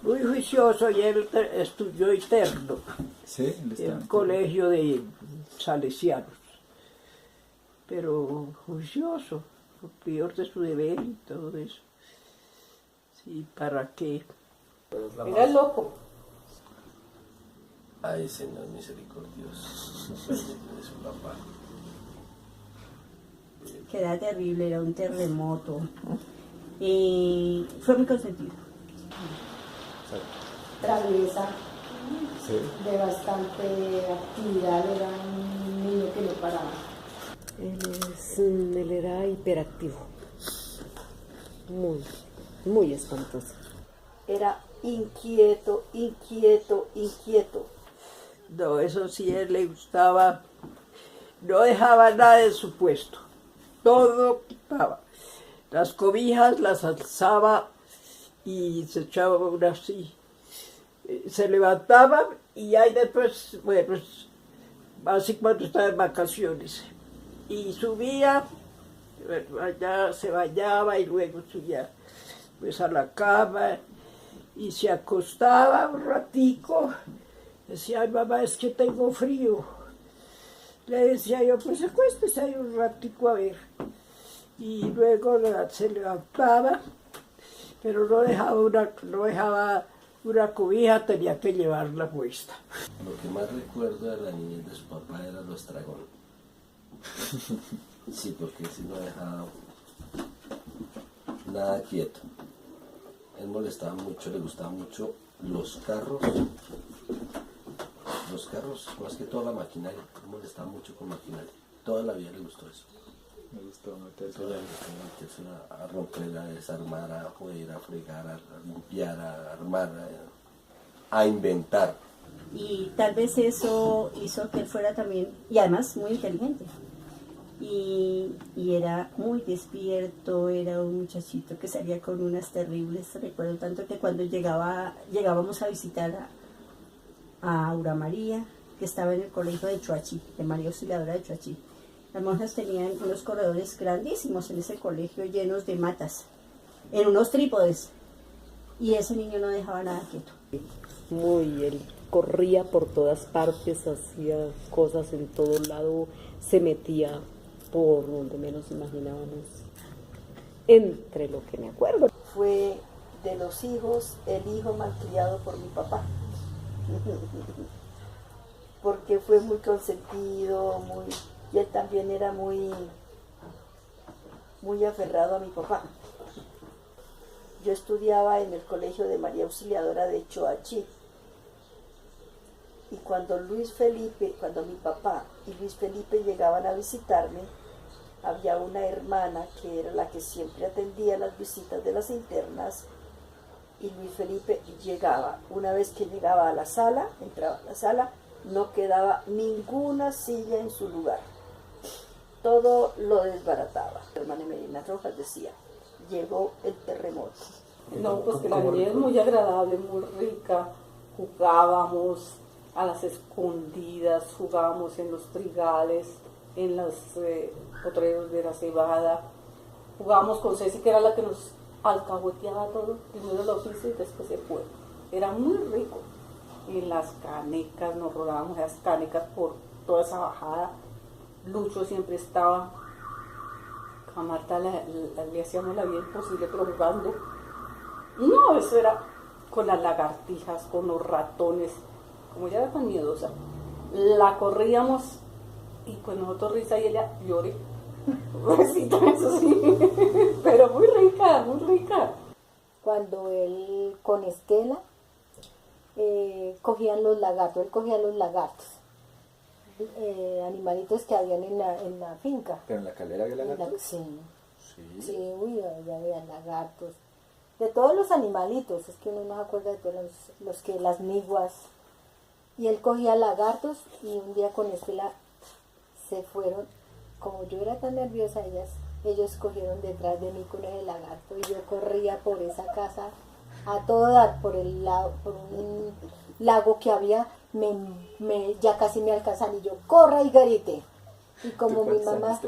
muy juicioso, y él estudió interno Sí, en un colegio de salesianos, pero juicioso, cumplidor de su deber y todo eso. Sí, ¿para qué? Era loco. Ay, Señor misericordioso, no permite de su papá. Que era terrible, era un terremoto. Y fue muy consentido. Traviesa, Sí. de bastante actividad, era un niño que no paraba. Él era hiperactivo, muy espantoso. Era inquieto, inquieto, inquieto. No, eso sí, a él le gustaba, no dejaba nada de su puesto, todo quitaba. Las cobijas las alzaba y se echaba una así. Se levantaba y ahí después, bueno, así cuando estaba en vacaciones. Y subía, bueno, allá se bañaba y luego subía pues a la cama y se acostaba un ratico. Decía, ay mamá, es que tengo frío. Le decía yo, pues acuéstese ahí un ratico a ver. Y luego se levantaba, pero no dejaba una cobija, tenía que llevarla puesta. Lo que más recuerdo de la niñez de su papá era los estragón. Sí, porque si no dejaba nada quieto. Él molestaba mucho, le gustaban mucho los carros, más que toda la maquinaria. Él molestaba mucho con maquinaria. Toda la vida le gustó eso. Me gustó meterse. Toda la vida le gustó meterse a romper, a desarmar, a joder, a fregar, a limpiar, a armar, a inventar. Y tal vez eso hizo que él fuera también, y además muy inteligente. Y era muy despierto, era un muchachito que salía con unas terribles. Recuerdo tanto que cuando llegábamos a visitar a Aura María, que estaba en el colegio de Choachí, de María Auxiliadora de Choachí. Las monjas tenían unos corredores grandísimos en ese colegio llenos de matas, en unos trípodes. Y ese niño no dejaba nada quieto. Él corría por todas partes, hacía cosas en todo lado, se metía por donde menos imaginábamos, entre lo que me acuerdo. Fue de los hijos el hijo malcriado por mi papá, porque fue muy consentido, y él también era muy aferrado a mi papá. Yo estudiaba en el colegio de María Auxiliadora de Choachí, y cuando mi papá y Luis Felipe llegaban a visitarme, había una hermana que era la que siempre atendía las visitas de las internas, y Luis Felipe llegaba. Una vez que llegaba a la sala, entraba a la sala, no quedaba ninguna silla en su lugar. Todo lo desbarataba. La hermana Medina Rojas decía, llegó el terremoto. No, pues que la niñez es muy agradable, muy rica. Jugábamos a las escondidas, jugábamos en los trigales, en los potreros de la cebada. Jugábamos con Ceci, que era la que nos alcahueteaba todo, primero el oficio y después el fuego. Era muy rico. En las canecas, nos rodábamos las canecas por toda esa bajada. Lucho siempre estaba. A Marta le hacíamos la vida imposible, pero jugando. No, eso era con las lagartijas, con los ratones. Como ella era tan miedosa, la corríamos y pues nosotros risa y ella lloré. Recita, eso sí, pero muy rica, muy rica. Cuando él con Estela cogían los lagartos, él cogía los lagartos, animalitos que habían en la finca. Pero en la calera había lagartos. Sí, uy, había lagartos. De todos los animalitos, es que uno no se acuerda de todos las miguas. Y él cogía lagartos y un día con Estela se fueron. Como yo era tan nerviosa, ellos cogieron detrás de mí con el lagarto y yo corría por esa casa a todo dar, por un lago que había, ya casi me alcanzan y yo, corra y grite. Y como mi mamá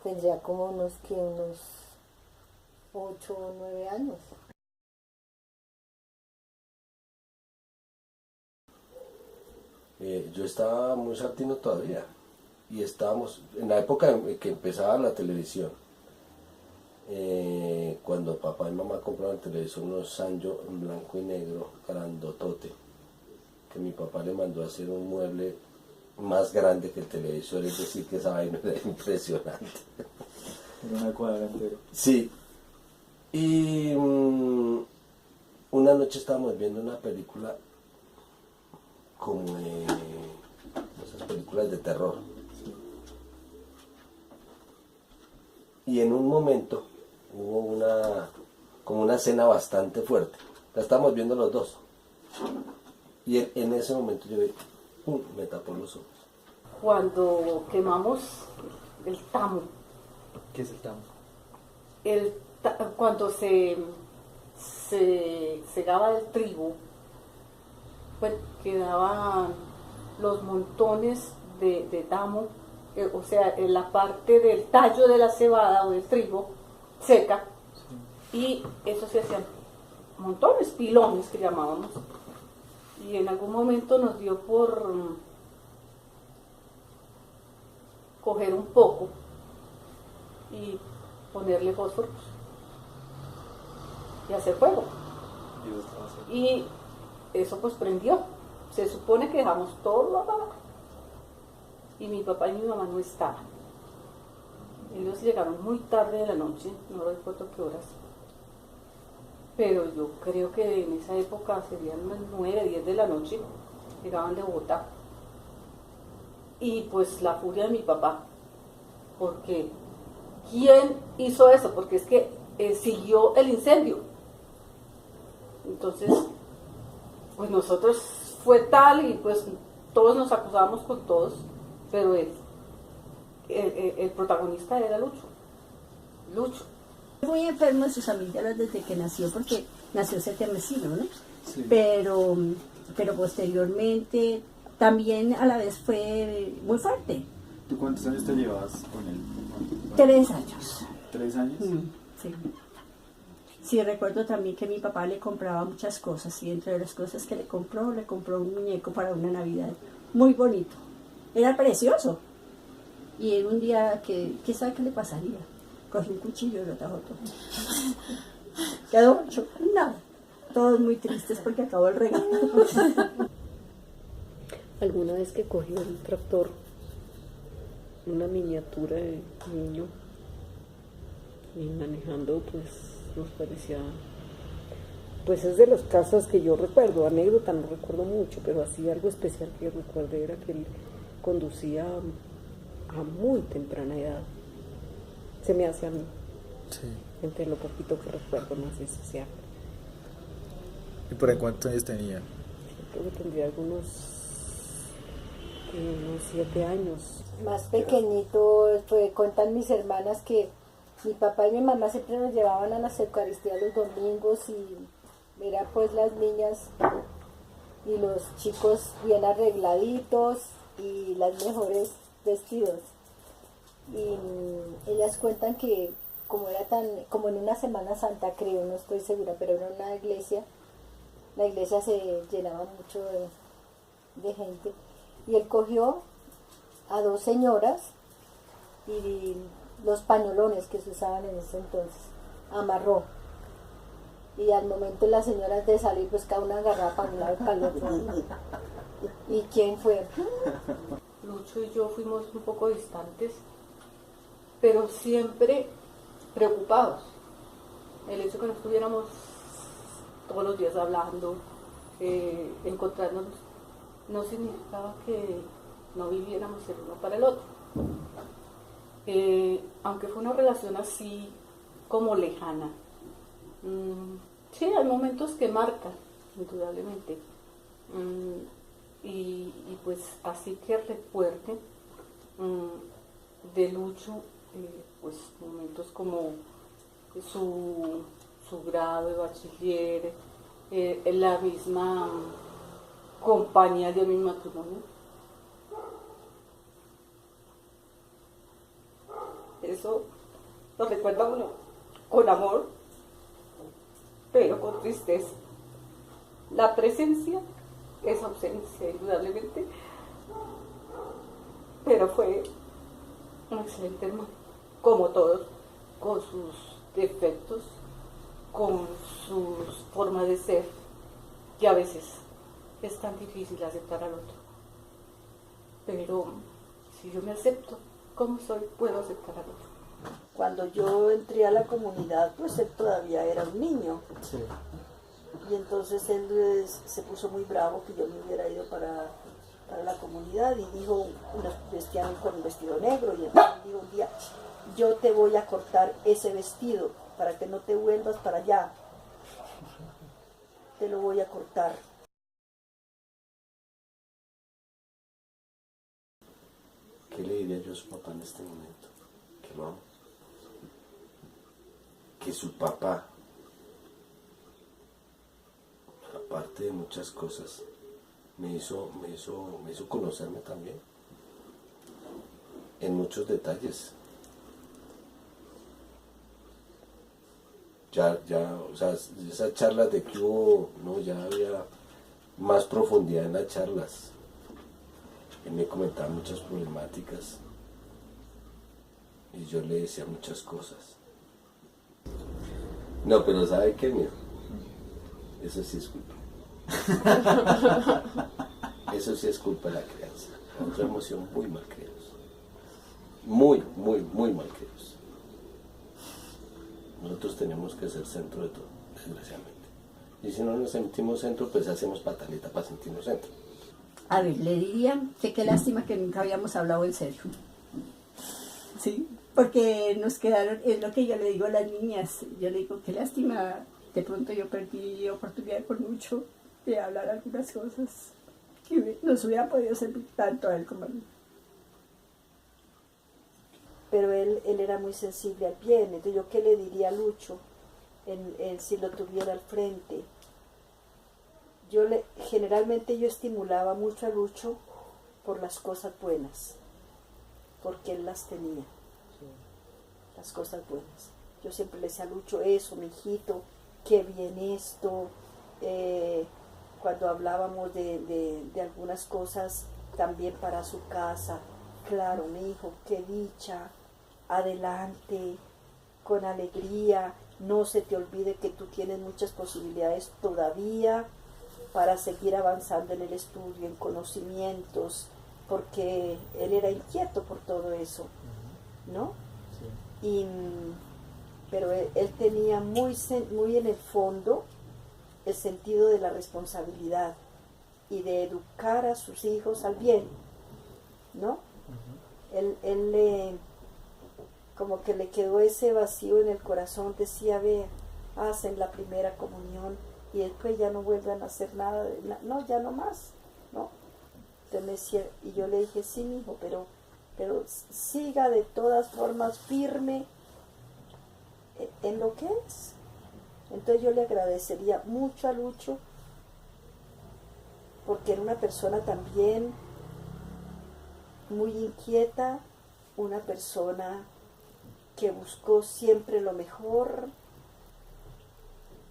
tendría como unos 8 o 9 años. yo estaba muy saltino todavía y estábamos en la época en que empezaba la televisión. Cuando papá y mamá compraban televisor, unos Sanyo en blanco y negro, grandotote, que mi papá le mandó a hacer un mueble más grande que el televisor, es decir, que esa vaina era impresionante. Era una cuadra entera. Sí. Y una noche estábamos viendo una película como esas películas de terror. Y en un momento hubo como una escena bastante fuerte. La estábamos viendo los dos. Y en ese momento yo vi, ¡pum!, me tapó los ojos. Cuando quemamos el tamo, ¿Qué es el tamo? cuando se segaba el trigo, pues quedaban los montones de tamo, o sea, en la parte del tallo de la cebada o del trigo seca, y eso se hacían montones, pilones que llamábamos, y en algún momento nos dio por coger un poco y ponerle fósforos y hacer fuego. Y eso pues prendió. Se supone que dejamos todo apagado. Y mi papá y mi mamá no estaban. Ellos llegaron muy tarde de la noche, no recuerdo qué horas. Pero yo creo que en esa época serían unas 9, 10 de la noche. Llegaban de Bogotá. Y pues la furia de mi papá. Porque ¿quién hizo eso? Porque es que siguió el incendio. Entonces, pues nosotros fue tal y pues todos nos acusábamos con todos, pero el protagonista era Lucho. Lucho. Muy enfermo de sus amígdalas desde que nació, porque nació sietmesino, ¿no? Sí. Pero posteriormente también a la vez fue muy fuerte. ¿Tú cuántos años te llevas con él? 3 años. ¿3 años? Sí. Sí, recuerdo también que mi papá le compraba muchas cosas y entre las cosas que le compró un muñeco para una Navidad muy bonito. Era precioso. Y en un día que, ¿qué sabe qué le pasaría? Cogí un cuchillo y lo tajó todo. Quedó hecho nada. Todos muy tristes porque acabó el regalo. Alguna vez que cogió el tractor, una miniatura de niño, y manejando, pues nos parecía, pues es de los casos que yo recuerdo, anécdota no recuerdo mucho, pero así algo especial que recuerdo era que él conducía a muy temprana edad. Se me hace a mí, Sí. entre lo poquito que recuerdo, no sé si sea. ¿Y por ahí cuántos años tenía? Creo que tendría unos 7 años. Más pequeñito, cuentan mis hermanas que mi papá y mi mamá siempre nos llevaban a las Eucaristías los domingos y era pues las niñas y los chicos bien arregladitos y las mejores vestidos. Y ellas cuentan que como en una Semana Santa, creo, no estoy segura, pero era una iglesia, la iglesia se llenaba mucho de gente, y él cogió a 2 señoras y los pañolones que se usaban en ese entonces, amarró, y al momento las señoras de salir, pues cada una agarraba para un lado y para el otro. ¿Y quién fue? Lucho y yo fuimos un poco distantes, pero siempre preocupados. El hecho que no estuviéramos todos los días hablando, encontrándonos, no significaba que no viviéramos el uno para el otro. Aunque fue una relación así como lejana, sí, hay momentos que marcan, indudablemente. Y pues así que recuerde de Lucho, pues momentos como su grado de bachiller, en la misma compañía de mi matrimonio. Eso lo recuerda uno con amor, pero con tristeza. La presencia esa ausencia, indudablemente, pero fue un excelente hermano, como todos, con sus defectos, con sus formas de ser, que a veces es tan difícil aceptar al otro. Pero si yo me acepto como soy, puedo aceptar al otro. Cuando yo entré a la comunidad, pues él todavía era un niño. Sí. Y entonces él se puso muy bravo que yo me hubiera ido para la comunidad y dijo, nos vestían con un vestido negro y entonces dijo un día, yo te voy a cortar ese vestido para que no te vuelvas para allá. Te lo voy a cortar. ¿Qué le diría yo a su papá en este momento? Que lo amo. Que su papá, aparte de muchas cosas, me hizo conocerme también. En muchos detalles. Ya, o sea, esas charlas de que hubo, no, ya había más profundidad en las charlas. Él me comentaba muchas problemáticas y yo le decía muchas cosas. No, pero ¿sabe qué, mío? Eso sí es culpa. Eso sí es culpa de la crianza. Otra emoción muy mal criados. Muy, muy, muy mal criados. Nosotros tenemos que ser centro de todo, desgraciadamente. Y si no nos sentimos centro, pues hacemos pataleta para sentirnos centro. A ver, le diría que qué lástima que nunca habíamos hablado en serio. Sí, porque nos quedaron, es lo que yo le digo a las niñas, yo le digo, qué lástima, de pronto yo perdí oportunidad por mucho de hablar algunas cosas que nos hubiera podido servir tanto a él como a mí. Pero él era muy sensible al bien, entonces yo qué le diría a Lucho si lo tuviera al frente. Generalmente yo estimulaba mucho a Lucho por las cosas buenas, porque él las tenía, las cosas buenas. Yo siempre le decía a Lucho, eso, mi hijito, qué bien esto. Cuando hablábamos de algunas cosas también para su casa, claro, mi hijo, qué dicha, adelante, con alegría, no se te olvide que tú tienes muchas posibilidades todavía para seguir avanzando en el estudio, en conocimientos, porque él era inquieto por todo eso, ¿no? Sí. Pero él tenía muy en el fondo el sentido de la responsabilidad y de educar a sus hijos al bien, ¿no? Él como que le quedó ese vacío en el corazón, decía, ve, hacen la primera comunión y después ya no vuelvan a hacer nada, no, ya no más, ¿no? Entonces me decía, y yo le dije, sí, mijo, pero siga de todas formas firme en lo que es. Entonces yo le agradecería mucho a Lucho, porque era una persona también muy inquieta, una persona que buscó siempre lo mejor,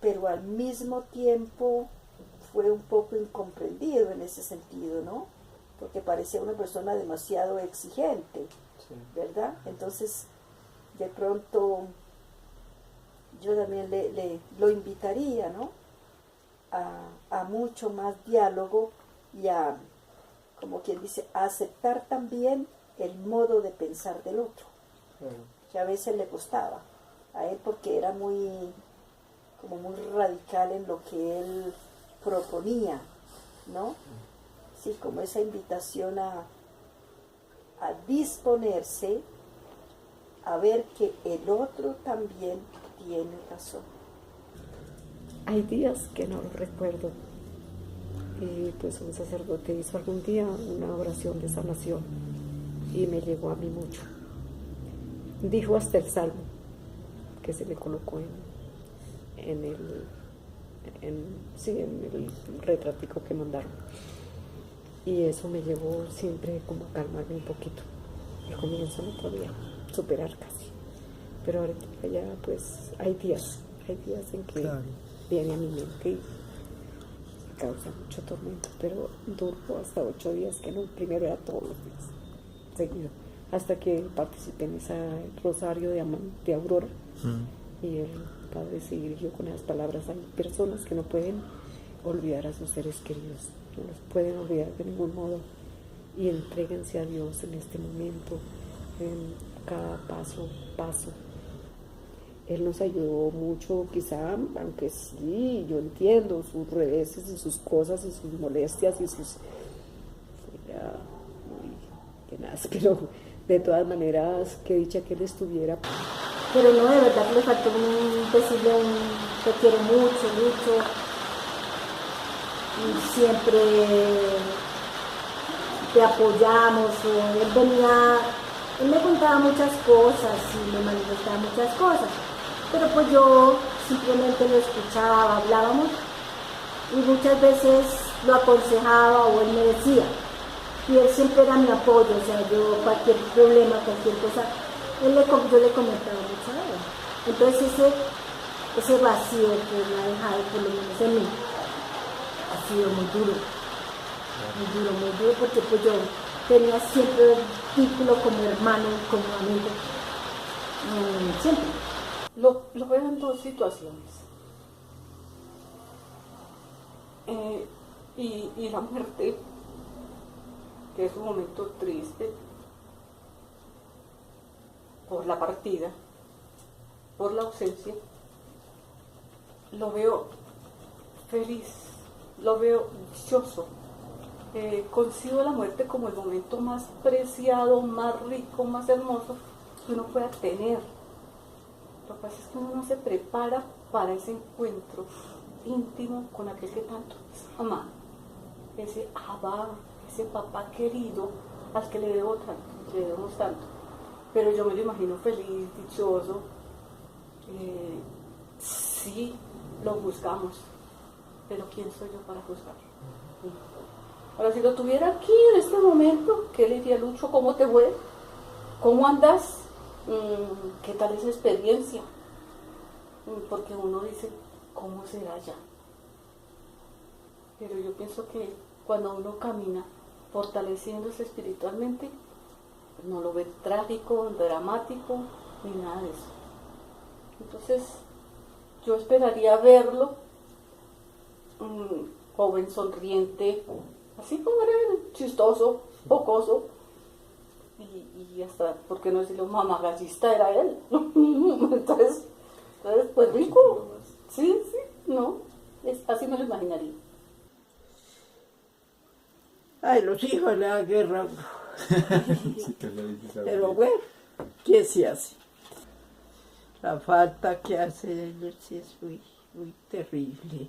pero al mismo tiempo fue un poco incomprendido en ese sentido, ¿no? Porque parecía una persona demasiado exigente, sí, ¿verdad? Entonces, de pronto, yo también lo invitaría, ¿no? A mucho más diálogo y a, como quien dice, a aceptar también el modo de pensar del otro, que a veces le costaba a él porque era muy radical en lo que él proponía, ¿no? Sí, como esa invitación a disponerse a ver que el otro también tiene razón. Hay días que no lo recuerdo. Pues un sacerdote hizo algún día una oración de sanación y me llegó a mí mucho. Dijo hasta el salmo que se le colocó en el retratico que mandaron. Y eso me llevó siempre como a calmarme un poquito. Al comienzo no podía superar casi. Pero ahorita ya pues hay días en que claro, viene a mi mente causa mucho tormento, pero duró hasta 8 días, que no, primero era todos los días, seguido, hasta que participé en ese rosario de Aurora. Y el Padre se dirigió con esas palabras: hay personas que no pueden olvidar a sus seres queridos, no los pueden olvidar de ningún modo, y entréguense a Dios en este momento, en cada paso. Él nos ayudó mucho, quizá, aunque sí, yo entiendo sus reveses y sus cosas y sus molestias y sus... Era muy tenaz, pero de todas maneras, qué dicha que él estuviera. Pero no, de verdad que le faltó decirle te quiero mucho, mucho. Y siempre te apoyamos. Él me contaba muchas cosas y me manifestaba muchas cosas. Pero pues yo simplemente lo escuchaba, hablábamos y muchas veces lo aconsejaba o él me decía. Y él siempre era mi apoyo, o sea, yo cualquier problema, cualquier cosa, yo le comentaba mucho a él. Entonces ese vacío que me ha dejado, por lo menos en mí, ha sido muy duro, porque pues yo tenía siempre un vínculo como hermano, como amigo, siempre. Lo veo en dos situaciones. Y la muerte, que es un momento triste por la partida, por la ausencia, lo veo feliz, lo veo dichoso. Concibo la muerte como el momento más preciado, más rico, más hermoso que uno pueda tener. Lo que pasa es que uno no se prepara para ese encuentro íntimo con aquel que tanto ama, ese Abba, ese papá querido al que le debo tanto, que le debemos tanto. Pero yo me lo imagino feliz, dichoso. Sí, lo juzgamos, pero ¿quién soy yo para juzgar? Ahora, si lo tuviera aquí en este momento, ¿qué le diría? Lucho, ¿cómo te fue? ¿Cómo andas? ¿Qué tal esa experiencia? Porque uno dice, ¿cómo será ya? Pero yo pienso que cuando uno camina fortaleciéndose espiritualmente, no lo ve trágico, dramático, ni nada de eso. Entonces, yo esperaría verlo, joven, sonriente, así como era, chistoso, jocoso, y hasta, ¿por qué no decirlo? Mamagallista era él. Entonces, pues rico. Sí, no, así me lo imaginaría. Ay, los hijos de la guerra. Sí, que lo dices ahora. Pero bueno, ¿qué se hace? La falta que hace ellos sí es muy, muy terrible.